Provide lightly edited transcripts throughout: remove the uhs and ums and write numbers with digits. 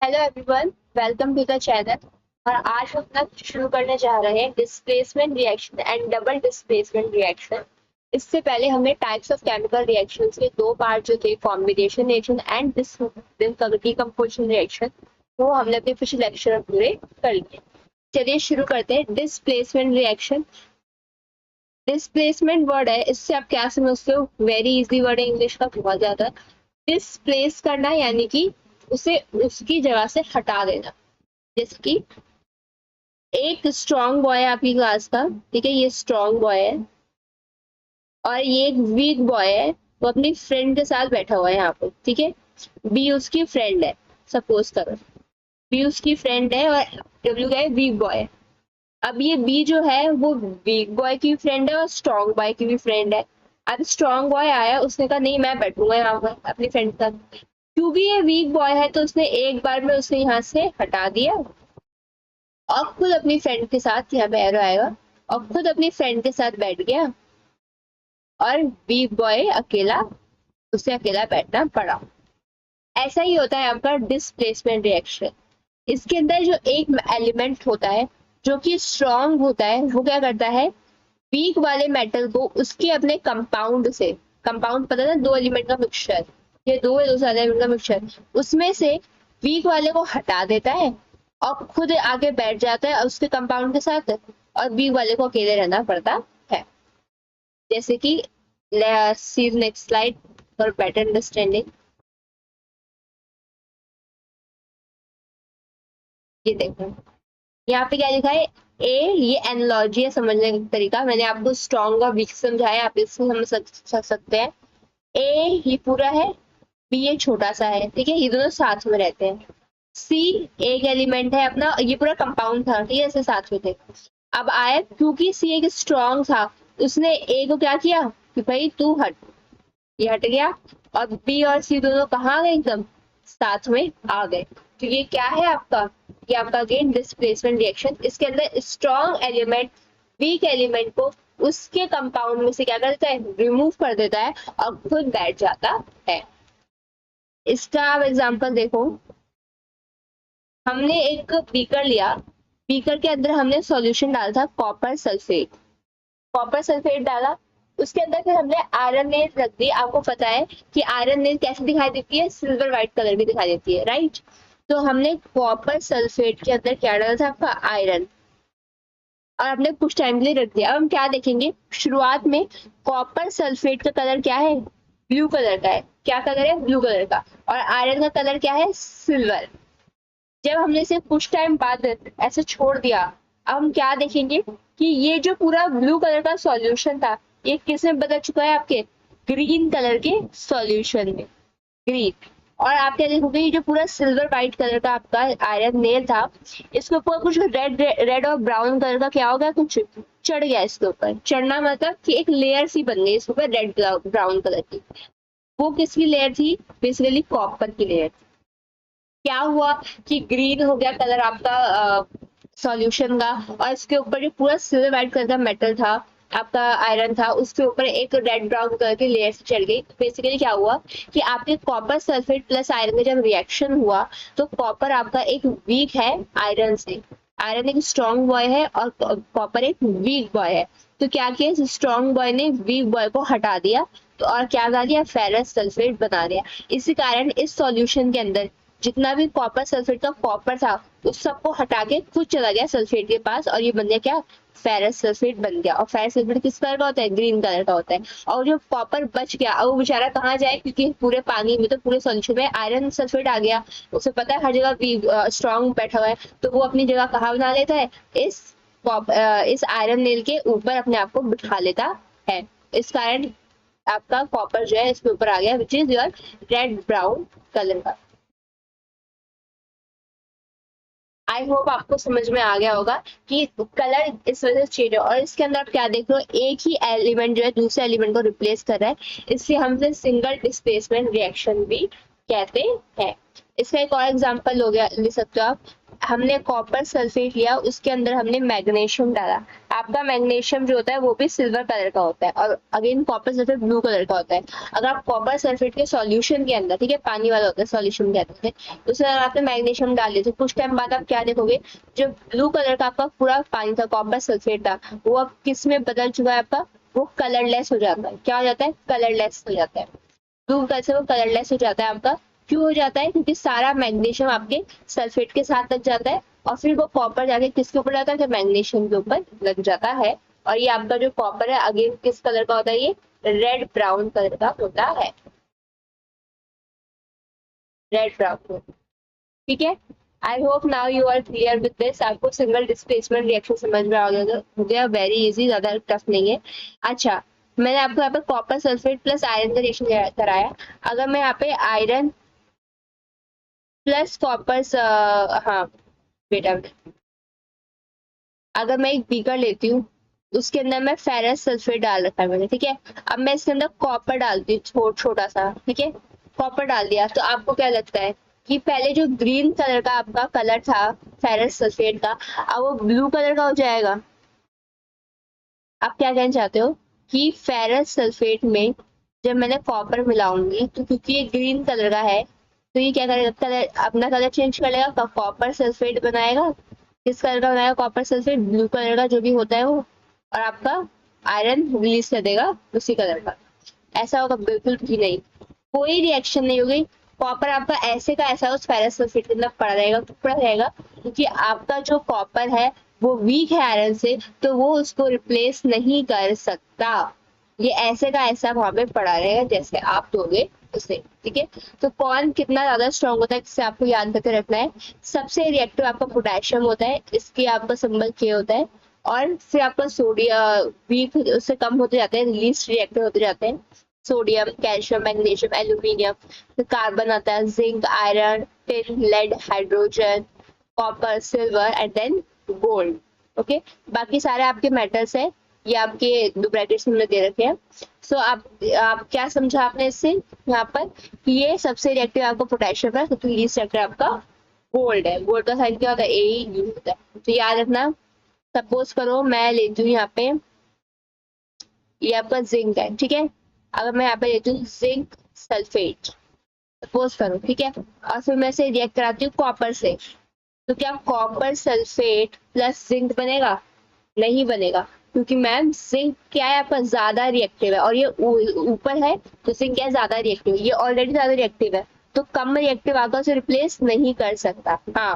Hello everyone, welcome to the channel. और आज हम अपना शुरू करने जा रहे हैं displacement reaction and double displacement reaction. इससे पहले हमने टाइप्स ऑफ केमिकल रिएक्शंस के दो पार्ट जो थे, combination reaction and decomposition reaction, वो हमने अपने पिछले लेक्चर में पूरे कर लिए। चलिए शुरू करते हैं। डिस्प्लेसमेंट रिएक्शन, डिस्प्लेसमेंट वर्ड है, इससे आप क्या समझते हो? वेरी इजी वर्ड है इंग्लिश का, बहुत ज्यादा। डिस्प्लेस करना यानी कि उसे उसकी जगह से हटा देना। जैसे कि एक स्ट्रॉन्ग बॉय है आपकी क्लास का, ठीक है, ये स्ट्रॉन्ग बॉय है और ये एक वीक बॉय है, वो अपनी फ्रेंड के साथ बैठा हुआ है यहाँ पे, ठीक है। बी उसकी फ्रेंड है, सपोज करो बी उसकी फ्रेंड है और डब्ल्यू क्या है? वीक बॉय है। अब ये बी जो है वो वीक बॉय की फ्रेंड है और स्ट्रॉन्ग बॉय की भी फ्रेंड है। अब स्ट्रॉन्ग बॉय आया, उसने कहा नहीं मैं बैठूंगा यहाँ पर अपनी फ्रेंड के साथ। क्योंकि ये वीक बॉय है तो उसने एक बार में उसे यहाँ से हटा दिया और खुद अपनी फ्रेंड के साथ, यहाँ पे एरो आएगा, और खुद अपनी फ्रेंड के साथ बैठ गया और वीक बॉय अकेला, उसे अकेला बैठना पड़ा। ऐसा ही होता है आपका डिस्प्लेसमेंट रिएक्शन। इसके अंदर जो एक एलिमेंट होता है जो कि स्ट्रॉन्ग होता है, वो क्या करता है? वीक वाले मेटल को उसके अपने कंपाउंड से, कंपाउंड पता है ना, दो एलिमेंट का मिक्सचर, ये दो है, दो सारे एलिमेंट का मिक्सचर, उसमें से वीक वाले को हटा देता है और खुद आके बैठ जाता है उसके कंपाउंड के साथ, और वीक वाले को अकेले रहना पड़ता है। जैसे कि see next slide for better understanding. ये देखो, यहाँ पे क्या लिखा है? ए, ये एनालॉजी है, समझने का तरीका। मैंने आपको स्ट्रॉन्ग और वीक समझाया, आप इससे समझ सकते हैं। ए ये पूरा है, बी ये छोटा सा है, ठीक है, ये दोनों साथ में रहते हैं। सी एक एलिमेंट है अपना, ये पूरा कंपाउंड था, ठीक है, ऐसे साथ में थे। अब आया, क्योंकि सी एक स्ट्रॉन्ग था, उसने ए को क्या किया कि भाई तू हट, ये हट गया, और बी और सी दोनों कहाँ गए? एकदम साथ में आ गए। तो ये क्या है आपका? ये आपका अगेन डिस्प्लेसमेंट रिएक्शन। इसके अंदर स्ट्रॉन्ग एलिमेंट वीक एलिमेंट को उसके कंपाउंड में से क्या कर देता है? रिमूव कर देता है और खुद बैठ जाता है। इसका आप एग्जांपल देखो, हमने एक बीकर लिया, बीकर के अंदर हमने सॉल्यूशन डाला था कॉपर सल्फेट, कॉपर सल्फेट डाला, उसके अंदर फिर हमने आयरन नेल रख दी। आपको पता है कि आयरन नेल कैसे दिखाई देती है? सिल्वर व्हाइट कलर में दिखाई देती है, राइट। तो हमने कॉपर सल्फेट के अंदर क्या डाला था? आपका आयरन, और हमने कुछ टाइम के लिए रख दिया। अब हम क्या देखेंगे? शुरुआत में कॉपर सल्फेट का कलर क्या है? ब्लू कलर का है। क्या कलर है? ब्लू कलर का। और आयरन का कलर क्या है? सिल्वर। जब हमने इसे कुछ टाइम बाद ऐसे छोड़ दिया, अब हम क्या देखेंगे कि ये जो पूरा ब्लू कलर का सॉल्यूशन था, ये किस में बदल चुका है? आपके ग्रीन कलर के सॉल्यूशन में, ग्रीन। और आप क्या देखोगे, ये जो पूरा सिल्वर व्हाइट कलर का आपका आयरन नेल था, इसके ऊपर कुछ रेड रेड और ब्राउन कलर का क्या हो गया? कुछ चढ़ गया इसके ऊपर। चढ़ना मतलब कि एक लेयर सी बन गई इसके ऊपर रेड ब्राउन कलर की। वो किसकी लेयर थी? बेसिकली कॉपर की लेयर। क्या हुआ कि ग्रीन हो गया कलर आपका सॉल्यूशन का, और इसके ऊपर जो पूरा सिल्वर व्हाइट कलर का मेटल था, आपका आयरन था, उसके ऊपर एक रेड ब्राउन कलर की लेयर से चढ़ गई। बेसिकली क्या हुआ कि आपके कॉपर सल्फेट प्लस आयरन का जब रिएक्शन हुआ, तो कॉपर आपका एक वीक है आयरन से, आयरन एक स्ट्रॉन्ग बॉय है और कॉपर एक वीक बॉय है। तो क्या किया, स्ट्रॉन्ग बॉय ने वीक बॉय को हटा दिया, तो और क्या बना दिया? फेरस सल्फेट बना दिया। इसी कारण इस सॉल्यूशन के अंदर जितना भी कॉपर सल्फेट का कॉपर था, उस सबको हटा के खुद चला गया सल्फेट के पास, और ये बन गया क्या? फेरस सल्फेट बन गया। और फेरस सल्फेट किस कलर का होता है? ग्रीन कलर का होता है। और जो कॉपर बच गया, अब वो बेचारा कहाँ जाए? क्योंकि पूरे पानी में, तो पूरे सॉल्यूशन में आयरन सल्फेट आ गया, उसे पता है हर जगह स्ट्रॉन्ग बैठा हुआ है, तो वो अपनी जगह कहाँ बना लेता है? इस इस आयरन नेल के ऊपर अपने आप को बिठा लेता है। इस कारण आपका कॉपर जो है इसके ऊपर आ गया, which is your red brown colour का। आई होप आपको समझ में आ गया होगा कि कलर इस वजह से चेंज है। और इसके अंदर आप क्या देख रहे हो? एक ही एलिमेंट जो है दूसरे एलिमेंट को रिप्लेस कर रहा है, इसलिए हम इसे सिंगल डिस्प्लेसमेंट रिएक्शन भी कहते हैं। इसका एक और एग्जांपल हो गया, ले सकते हो आप। हमने कॉपर सल्फेट लिया, उसके अंदर हमने मैग्नीशियम डाला। आपका मैग्नीशियम जो होता है वो भी सिल्वर कलर का होता है, और again copper sulphate blue colour का होता है। अगर आप कॉपर सल्फेट के सॉल्यूशन के अंदर, ठीक है, पानी वाला होता है सॉल्यूशन के अंदर, उसमें अगर आपने मैग्नीशियम डाल दिया तो कुछ टाइम बाद आप क्या देखोगे, जो ब्लू कलर का आपका पूरा पानी था, कॉपर सल्फेट था, वो अब किस में बदल चुका है आपका, वो कलरलेस हो जाता है। क्या हो जाता है? कलरलेस हो जाता है। ब्लू कलर से वो कलरलेस हो जाता है आपका। क्यों हो जाता है? क्योंकि सारा मैग्नीशियम आपके सल्फेट के साथ लग जाता है, और फिर वो कॉपर जाके किसके ऊपर जाता है? तो मैग्नीशियम के ऊपर लग जाता है। और ये आपका जो कॉपर है अगेन किस कलर का होता है? ये रेड ब्राउन कलर का होता है, रेड ब्राउन। ठीक है, I hope now you are clear with this. आपको सिंगल डिस्प्लेसमेंट रिएक्शन समझ में आ गया हो गया, वेरी इजी, ज्यादा टफ नहीं है। अच्छा, मैंने आपको यहाँ पे कॉपर सल्फेट प्लस आयरन का रिएक्शन कराया। अगर मैं यहाँ पे आयरन प्लस कॉपर, हाँ बेटा, अगर मैं एक बीकर लेती हूँ, उसके अंदर मैं फेरस सल्फेट डाल रखा है मैंने, ठीक है। अब मैं इसके अंदर कॉपर डालती हूँ, छोटा सा, ठीक है, कॉपर डाल दिया। तो आपको क्या लगता है कि पहले जो ग्रीन कलर का आपका कलर था फेरस सल्फेट का, अब वो ब्लू कलर का हो जाएगा? आप क्या कहना चाहते हो कि फेरस सल्फेट में जब मैंने कॉपर मिलाऊंगी तो क्योंकि ये ग्रीन कलर का है, तो ये क्या करेगा, कलर अपना कलर चेंज कर लेगा, कॉपर सल्फेट बनाएगा। किस कलर का बनाएगा? कॉपर सल्फेट ब्लू कलर का जो भी होता है वो, और आपका आयरन रिलीज कर देगा उसी कलर का। ऐसा होगा? बिल्कुल भी नहीं, कोई रिएक्शन नहीं होगी। कॉपर आपका ऐसे का ऐसा उस फेरस सल्फेट के अंदर पड़ा रहेगा, पड़ा रहेगा, क्योंकि आपका जो कॉपर है वो वीक है आयरन से, तो वो उसको रिप्लेस नहीं कर सकता। ये ऐसे का ऐसा वहां पे पड़ा रहेगा जैसे आप दोगे उसे, ठीक है। तो कौन कितना ज्यादा स्ट्रॉन्ग होता है इससे आपको याद करके रखना है। सबसे रिएक्टिव आपका पोटेशियम होता है, इसके आपका सिंबल के होता है। और फिर आपका सोडियम वीक, उससे कम होते जाते हैं, लीस्ट रिएक्टिव होते जाते हैं। सोडियम, कैल्शियम, मैग्नीशियम, एल्यूमिनियम, फिर कार्बन आता है, zinc, iron, tin, lead, hydrogen, copper, silver and then gold. Okay, बाकी सारे आपके मेटल्स है, ये आपके दो ब्रैकेट्स में दे रखे हैं। सो आप क्या समझा आपने इससे यहाँ पर कि ये सबसे रिएक्टिव आपका पोटेशियम है, सबसे लीस्ट रिएक्टिव आपका गोल्ड है। गोल्ड का साइन क्या होता है? ए होता है। तो याद रखना। सपोज करो मैं लेती हूँ यहाँ पे, ये आपका जिंक है, ठीक है। अगर मैं यहाँ पे लेती हूँ जिंक सल्फेट, सपोज करो, ठीक है, और फिर मैं इसे रिएक्ट कराती हूँ कॉपर से, तो क्या कॉपर सल्फेट प्लस जिंक बनेगा? नहीं बनेगा, क्योंकि मैम जिंक क्या है आपका ज्यादा रिएक्टिव है, और ये ऊपर है, तो जिंक क्या है? ज्यादा रिएक्टिव, ये ऑलरेडी ज्यादा रिएक्टिव है, तो कम रिएक्टिव आकर उसे रिप्लेस नहीं कर सकता। हाँ,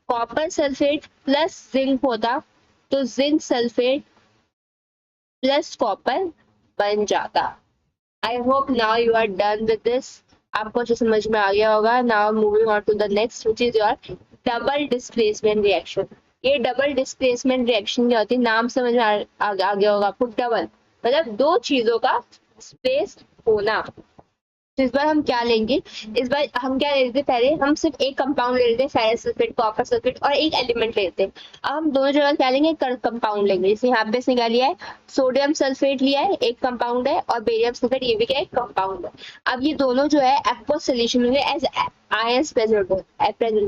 कॉपर सल्फेट प्लस जिंक होता तो जिंक सल्फेट प्लस कॉपर बन जाता। I hope now you are done with this. आपको अच्छे समझ में आ गया होगा। Now moving on to the next, which is your double displacement reaction. ये डबल डिस्प्लेसमेंट रिएक्शन क्या होती है? नाम समझ में आ गया होगा आपको। डबल मतलब दो चीजों का डिस्प्लेस होना। तो इस बार हम क्या लेंगे? इस बार हम क्या ले लेते? पहले हम सिर्फ एक कंपाउंड ले लेते हैं, फेरस सल्फेट, कॉपर सल्फेट, और एक एलिमेंट लेते हैं। अब हम दोनों जगह क्या लेंगे? कंपाउंड लेंगे। जैसे यहाँ पे इसने क्या लिया है? सोडियम सल्फेट लिया है, एक कंपाउंड है, और बेरियम सल्फेट, ये भी क्या है? एक कंपाउंड है। अब ये दोनों जो है एक्वस सोल्यूशन में एज आयंस प्रेजेंट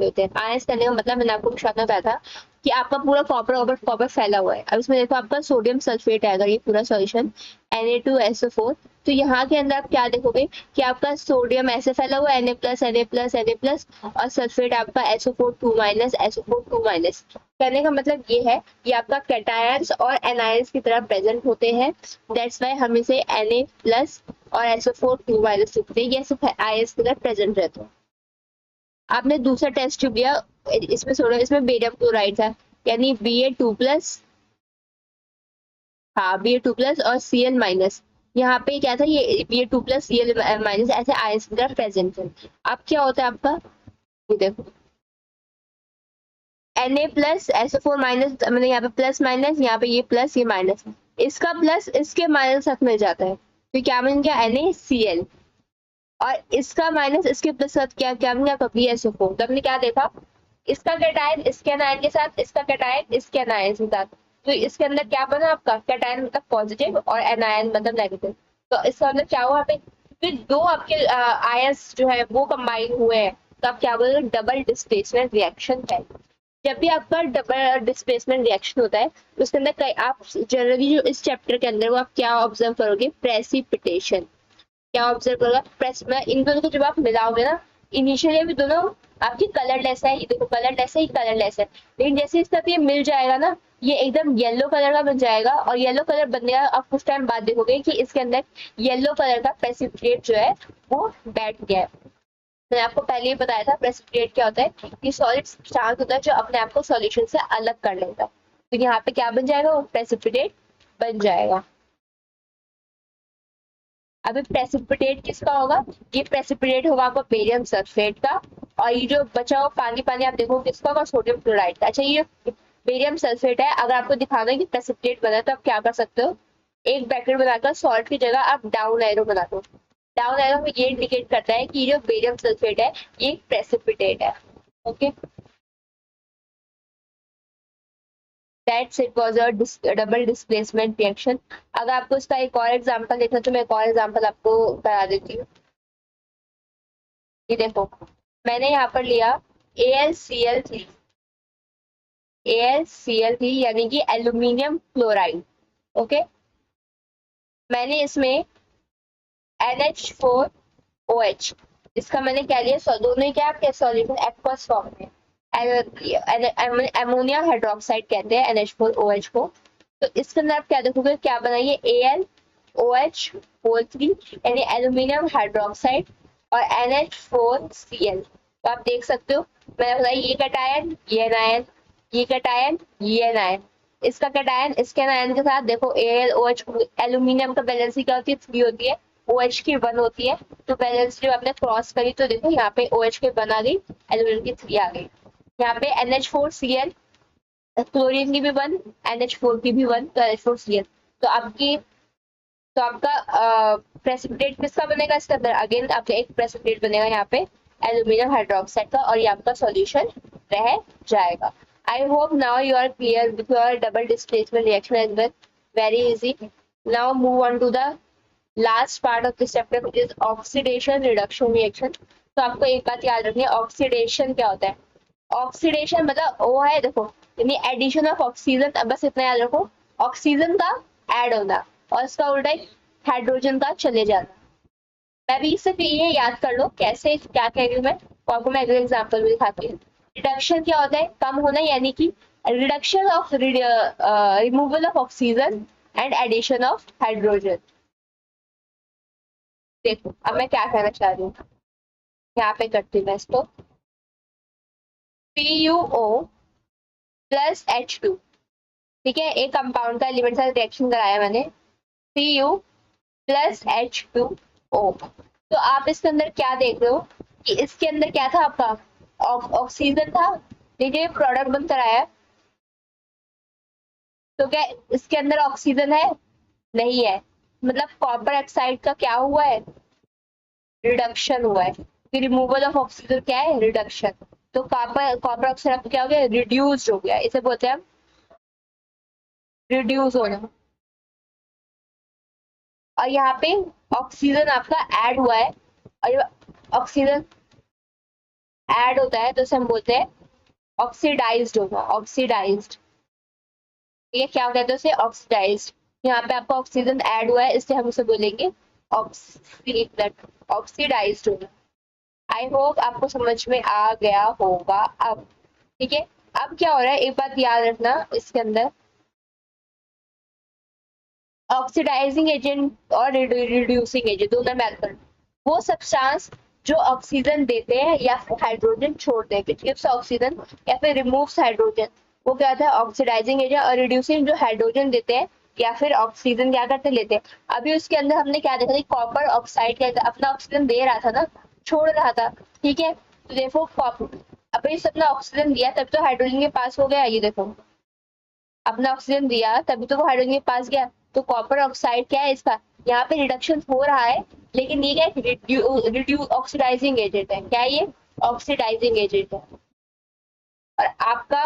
होते हैं। आयंस करने का मतलब मैंने आपको पूछा था कि आपका पूरा कॉपर कॉपर फैला हुआ है। अब इसमें देखो आपका सोडियम सल्फेट है, अगर ये पूरा सॉल्यूशन Na2SO4, तो यहाँ के अंदर आप क्या देखोगे कि आपका सोडियम ऐसे फैला हुआ है, Na+, और सल्फेट आपका SO4 2- SO4 2-। कहने का मतलब ये है कि आपका कैटायंस और एनायंस की तरह प्रेजेंट होते हैं। दैट्स वाई हम इसे Na+ और SO4 2- लिखते हैं। ये सिर्फ आयंस की तरह प्रेजेंट रहते हैं। आपने दूसरा टेस्ट ट्यूब लिया, इसमें सोडियम, इसमें बेरियम क्लोराइड था, यानी Ba2+, हाँ Ba2+ और Cl-। यहाँ पे क्या था? ये Ba2+ Cl-, ऐसे आयंस की तरह प्रेजेंट है। अब क्या होता है आपका? ये देखो Na+SO4-, मतलब यहाँ पे प्लस माइनस, यहाँ पे ये प्लस ये माइनस, इसका प्लस इसके माइनस साथ मिल जाता है, तो क्या बन गया? NaCl। और इसका माइनस इसके प्लस साथ क्या क्या बन गया? BaSO4। तो हमने क्या देखा? इसका कैटायन इसके एनायन के साथ, इसका कैटायन इसके एनायन के साथ, तो इसके अंदर क्या बना आपका? कैटायन मतलब पॉजिटिव और एनायन मतलब नेगेटिव। तो इसका मतलब क्या हुआ? पे फिर दो आपके आयंस जो है वो कंबाइन हुए हैं, तो आप क्या बोलोगे? डबल डिस्प्लेसमेंट रिएक्शन है। जब भी आपका डबल डिस्प्लेसमेंट रिएक्शन होता है उसके अंदर कई आप जनरली जो इस चैप्टर के अंदर वो आप क्या ऑब्जर्व करोगे, प्रेसिपिटेशन। क्या ऑब्जर्व करोगे प्रेस में, इन दोनों को जब आप मिलाओगे ना, इनिशियली भी दोनों आपकी कलरलेस है, ये देखो कलरलेस है, ये कलरलेस है, लेकिन जैसे इसका ये मिल जाएगा ना, ये एकदम येलो कलर का बन जाएगा। और येलो कलर बनने का आप कुछ टाइम बाद देखोगे कि इसके अंदर येलो कलर का प्रेसिपिटेट जो है वो बैठ गया है। मैंने आपको पहले ही बताया था प्रेसिपिटेट क्या होता है, कि सॉलिड सब्सटेंस होता है जो अपने आप को सॉल्यूशन से अलग कर लेता है। तो यहाँ पे क्या बन जाएगा, वो प्रेसिपिटेट बन जाएगा। अभी प्रेसिपिटेट किसका होगा, ये प्रेसिपिटेट होगा आपका बेरियम सल्फेट का। और ये जो बचा हुआ पानी पानी आप देखो किसका होगा, सोडियम क्लोराइड का। अच्छा ये बेरियम सल्फेट है, अगर आपको दिखाना है कि प्रेसिपिटेट बना है तो आप क्या कर सकते हो, एक ब्रैकेट बनाकर सॉल्ट की जगह आप डाउन एरो बना दो। डाउन एरो में ये इंडिकेट करता है कि ये जो बेरियम सल्फेट है ये प्रेसिपिटेट है। Okay, that's it was a double displacement reaction. अगर आपको इसका एक और एग्जांपल देखना तो मैं एक और एग्जांपल आपको करा देती हूँ। ये देखो मैंने यहाँ पर लिया AlCl3, AlCl3 यानी कि एल्यूमिनियम क्लोराइड। ओके, मैंने इसमें NH4OH, इसका मैंने क्या लिया, दोनों ही क्या आपके सॉल्यूशन एक्वस फॉर्म में, अमोनिया हाइड्रोक्साइड कहते हैं NH4OH को। तो इसके अंदर आप क्या देखोगे, क्या बनाइए AlOH43 यानी एल्यूमिनियम हाइड्रोक्साइड और NH4Cl। तो आप देख सकते हो मैंने बताया ये कैटायन, ये एनायन, ये कैटायन, ये एनायन, इसका कैटायन इसके एनायन के साथ देखो AlOH, एल्यूमिनियम का वैलेंसी क्या होती है, 3 होती है, OH की 1 होती है। तो वैलेंसी जब आपने क्रॉस करी तो देखो यहाँ पे OH की 1 आ गई, एल्यूमिनियम की 3 आ गई। यहाँ पे NH4Cl, क्लोरीन की भी 1, NH4 की भी 1, तो NH4Cl। तो आपकी तो आपका प्रेसिपिटेट किसका बनेगा, इसके अंदर अगेन आपका एक प्रेसिपिटेट बनेगा यहाँ पे एल्यूमिनियम हाइड्रोक्साइड का, और ये आपका सॉल्यूशन रह जाएगा। I hope now you are clear with your double displacement reaction as well, very easy. Now move on to the last part of this chapter which is oxidation reduction reaction. तो आपको एक बात याद रखनी है, oxidation क्या होता है। ऑक्सीडेशन मतलब वो है देखो, यानी एडिशन ऑफ ऑक्सीजन, बस इतना याद रखो, ऑक्सीजन का ऐड होना और इसका उल्टा हाइड्रोजन का चले जाना। मैं भी सिर्फ ये याद कर लो कैसे क्या कह रही हूँ मैं, और आपको मैं अगले एग्जांपल भी दिखाती हूँ। रिडक्शन क्या होता है, कम होना, यानी कि reduction of removal of oxygen and addition of hydrogen. देखो अब मैं क्या कहना चाह रही हूँ, यहाँ पे करती हूँ मैं इसको, PuO प्लस H2, ठीक है, एक कंपाउंड का एलिमेंट साथ रिएक्शन कराया मैंने, Pu प्लस H2O। तो आप इसके अंदर क्या देख रहे हो कि इसके अंदर क्या था आपका, ऑक्सीजन था, देखिए प्रोडक्ट बन कराया, तो क्या इसके अंदर ऑक्सीजन है, नहीं है, मतलब कॉपर ऑक्साइड का क्या हुआ है, रिडक्शन हुआ है। रिमूवल ऑफ ऑक्सीजन क्या है, रिडक्शन। तो कॉपर ऑक्साइड क्या हो गया, रिड्यूस्ड हो गया, इसे बोलते हैं हम रिड्यूस होना। और यहाँ पे ऑक्सीजन आपका ऐड हुआ है, और ये ऑक्सीजन ऐड होता है तो इसे हम बोलते हैं ऑक्सीडाइज्ड होगा, ऑक्सीडाइज्ड। ये क्या कहते हैं उसे, ऑक्सीडाइज्ड। यहाँ पे आपका ऑक्सीजन ऐड हुआ है इसलिए हम उसे बोलेंगे ऑक्सीडाइज्ड होगा। आई होप आपको समझ में आ गया होगा अब, ठीक है। अब क्या हो रहा है, एक बात याद रखना, इसके अंदर ऑक्सीडाइजिंग एजेंट और रिड्यूसिंग एजेंट दोनों में अंतर, वो सब्सटेंस जो ऑक्सीजन देते हैं या फिर हाइड्रोजन छोड़ते हैं, गिव्स ऑक्सीजन या फिर रिमूव्स हाइड्रोजन, वो क्या होता है ऑक्सीडाइजिंग एजेंट। और रिड्यूसिंग जो हाइड्रोजन देते हैं या फिर ऑक्सीजन क्या करते लेते हैं। अभी उसके अंदर हमने क्या देखा था, कॉपर ऑक्साइड क्या अपना ऑक्सीजन दे रहा था ना, छोड़ रहा था, ठीक है। तो देखो अभी इसने अपना ऑक्सीजन दिया तब तो हाइड्रोजन के पास हो गया, ये देखो अपना ऑक्सीजन दिया तभी तो वो हाइड्रोजन के पास गया। तो कॉपर ऑक्साइड क्या है इसका, यहाँ पे रिडक्शन हो रहा है, लेकिन ये क्या रिड्यूस ऑक्सीडाइजिंग एजेंट है, क्या ये ऑक्सीडाइजिंग एजेंट है। और आपका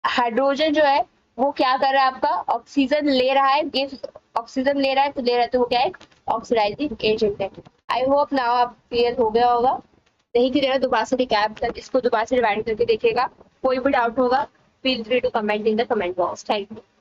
हाइड्रोजन जो है वो क्या कर रहा है, आपका ऑक्सीजन ले रहा है, ऑक्सीजन ले रहा है तो वो क्या है, ऑक्सीडाइजिंग एजेंट है। आई होप नाउ आप क्लियर हो गया होगा, नहीं क्लियर दोबारा से रिकैप कर इसको दोबारा से रिवाइंड करके देखिएगा। कोई भी डाउट होगा, feel free to comment in the comment box. Thank you.